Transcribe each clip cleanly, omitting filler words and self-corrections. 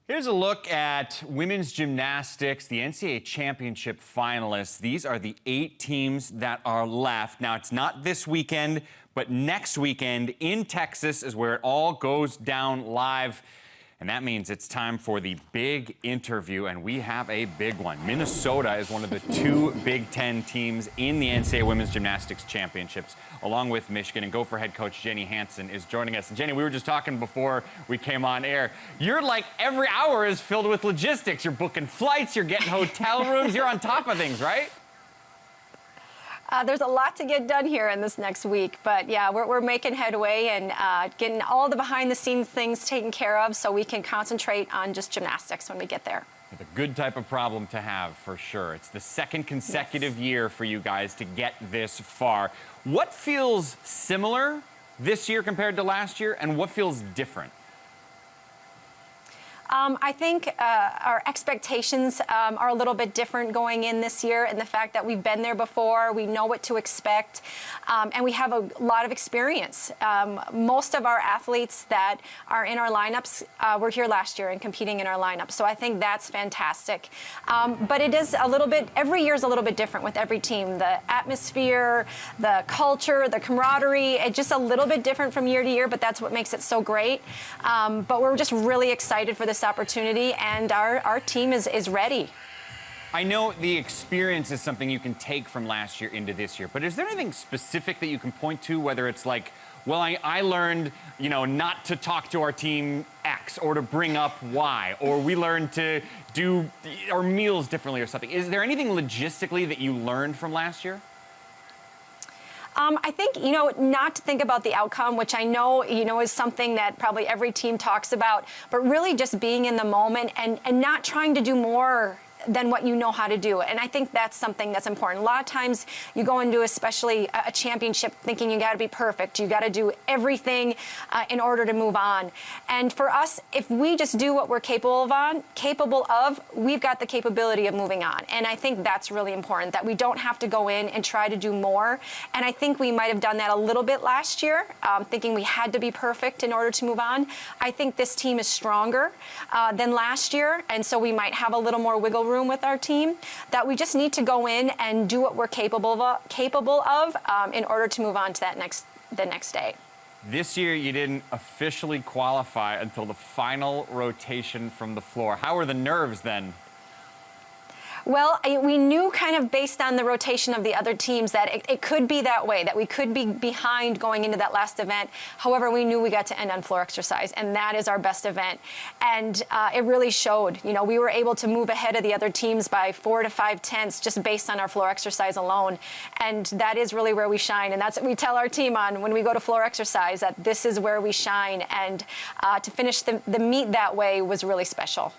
Here's a look at women's gymnastics, the NCAA championship finalists. These are the 8 teams that are left. Now, it's not this weekend, but next weekend in Texas is where it all goes down live. And that means it's time for the big interview, and we have a big one. Minnesota is one of the 2 Big Ten teams in the NCAA Women's Gymnastics Championships, along with Michigan. And Gopher head coach Jenny Hansen is joining us. And Jenny, we were just talking before we came on air. You're like, every hour is filled with logistics. You're booking flights, you're getting hotel rooms, you're on top of things, right? There's a lot to get done here in this next week, but yeah, we're making headway and getting all the behind-the-scenes things taken care of so we can concentrate on just gymnastics when we get there. It's a good type of problem to have, for sure. It's the 2nd consecutive year for you guys to get this far. What feels similar this year compared to last year, and what feels different? I think our expectations are a little bit different going in this year, and the fact that we've been there before, we know what to expect, and we have a lot of experience. Most of our athletes that are in our lineups were here last year and competing in our lineup, so I think that's fantastic. But it is a little bit, every year is a little bit different with every team. The atmosphere, the culture, the camaraderie, it's just a little bit different from year to year, but that's what makes it so great. But we're just really excited for this opportunity, and our team is ready. I know the experience is something you can take from last year into this year, but is there anything specific that you can point to, whether it's like, well, I learned, you know, not to talk to our team X or to bring up Y, or we learned to do our meals differently or something. Is there anything logistically that you learned from last year? I think, you know, not to think about the outcome, which I know, you know, is something that probably every team talks about, but really just being in the moment and not trying to do more than what you know how to do. And I think that's something that's important. A lot of times you go into especially a championship thinking you got to be perfect. You got to do everything in order to move on. And for us, if we just do what we're capable of, we've got the capability of moving on. And I think that's really important, that we don't have to go in and try to do more. And I think we might have done that a little bit last year, thinking we had to be perfect in order to move on. I think this team is stronger than last year, and so we might have a little more wiggle room with our team, that we just need to go in and do what we're capable of in order to move on to the next day. This year, you didn't officially qualify until the final rotation from the floor. How were the nerves then? Well, we knew kind of based on the rotation of the other teams that it could be that way, that we could be behind going into that last event. However, we knew we got to end on floor exercise, and that is our best event. And it really showed. You know, we were able to move ahead of the other teams by 4 to 5 tenths just based on our floor exercise alone. And that is really where we shine. And that's what we tell our team on when we go to floor exercise, that this is where we shine. And to finish the meet that way was really special.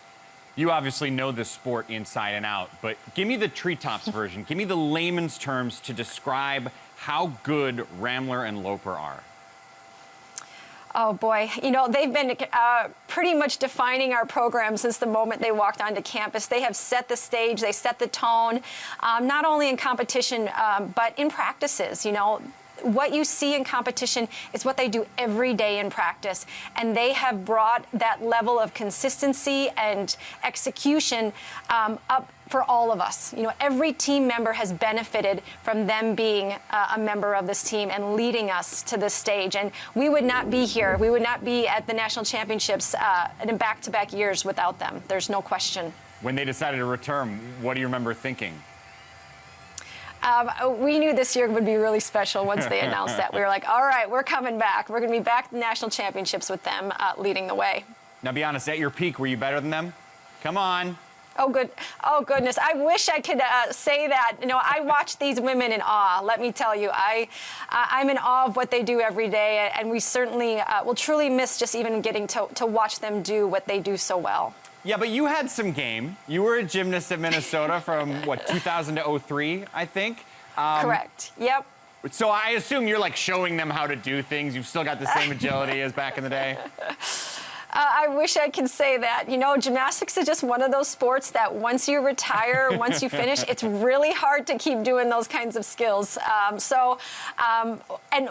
You obviously know this sport inside and out, but give me the treetops version. Give me the layman's terms to describe how good Rambler and Loper are. Oh boy, you know, they've been pretty much defining our program since the moment they walked onto campus. They have set the stage, they set the tone, not only in competition, but in practices, you know. What you see in competition is what they do every day in practice, and they have brought that level of consistency and execution up for all of us. You know, every team member has benefited from them being a member of this team and leading us to this stage. And we would not be here. We would not be at the national championships in back-to-back years without them. There's no question. When they decided to return, what do you remember thinking? We knew this year would be really special once they announced that. We were like, all right, we're coming back. We're going to be back at the national championships with them leading the way. Now, be honest, at your peak, were you better than them? Come on. Oh, good. Oh, goodness. I wish I could say that. You know, I watch these women in awe. Let me tell you, I'm in awe of what they do every day, and we certainly will truly miss just even getting to watch them do what they do so well. Yeah, but you had some game. You were a gymnast at Minnesota from, what, 2000 to 03, I think? Correct. Yep. So I assume you're, like, showing them how to do things. You've still got the same agility as back in the day? I wish I could say that. You know, gymnastics is just one of those sports that once you retire, once you finish, it's really hard to keep doing those kinds of skills. And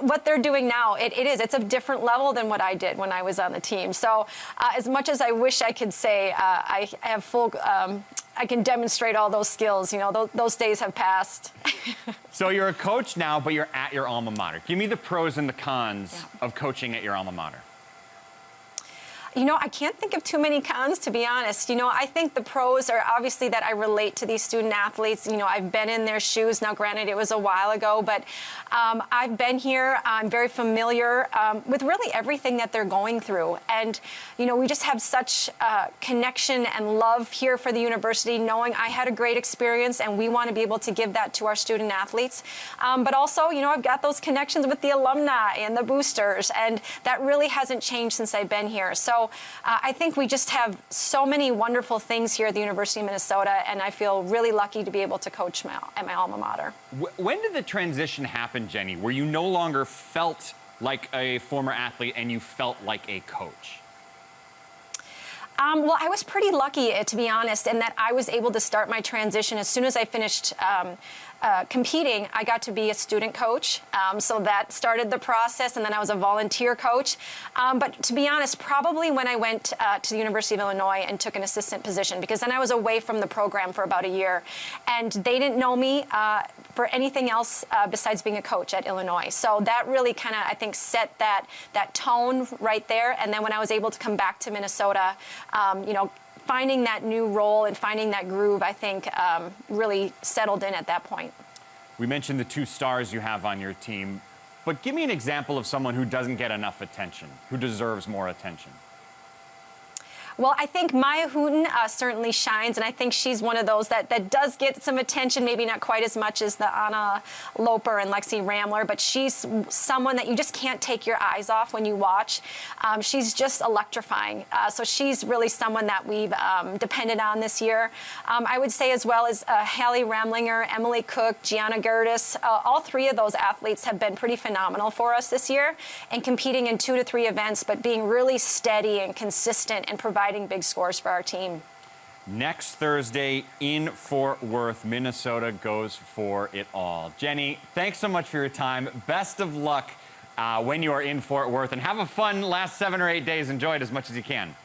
what they're doing now, it's a different level than what I did when I was on the team. So as much as I wish I could say I have full, I can demonstrate all those skills, you know, those days have passed. So you're a coach now, but you're at your alma mater. Give me the pros and the cons of coaching at your alma mater. You know, I can't think of too many cons, to be honest. You know, I think the pros are obviously that I relate to these student athletes. You know, I've been in their shoes. Now, granted, it was a while ago, but I've been here. I'm very familiar with really everything that they're going through. And, you know, we just have such connection and love here for the university, knowing I had a great experience and we want to be able to give that to our student athletes. But also, you know, I've got those connections with the alumni and the boosters, and that really hasn't changed since I've been here. So I think we just have so many wonderful things here at the University of Minnesota, and I feel really lucky to be able to coach at my alma mater. When did the transition happen, Jenny, where you no longer felt like a former athlete and you felt like a coach? Well, I was pretty lucky, to be honest, in that I was able to start my transition as soon as I finished competing. I got to be a student coach, so that started the process, and then I was a volunteer coach. But to be honest, probably when I went to the University of Illinois and took an assistant position, because then I was away from the program for about a year, and they didn't know me for anything else besides being a coach at Illinois. So that really kind of, I think, set that tone right there. And then when I was able to come back to Minnesota, you know, finding that new role and finding that groove, I think, really settled in at that point. We mentioned the 2 stars you have on your team, but give me an example of someone who doesn't get enough attention, who deserves more attention. Well, I think Maya Hooten certainly shines, and I think she's one of those that does get some attention, maybe not quite as much as the Anna Loper and Lexi Rambler, but she's someone that you just can't take your eyes off when you watch. She's just electrifying. So she's really someone that we've depended on this year. I would say as well as Hallie Ramlinger, Emily Cook, Gianna Gertis, all 3 of those athletes have been pretty phenomenal for us this year, and competing in 2 to 3 events, but being really steady and consistent and providing big scores for our team. Next Thursday in Fort Worth, Minnesota goes for it all. Jenny, thanks so much for your time. Best of luck when you are in Fort Worth, and have a fun last 7 or 8 days. Enjoy it as much as you can.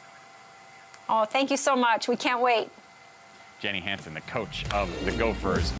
Oh, thank you so much. We can't wait. Jenny Hansen, the coach of the Gophers.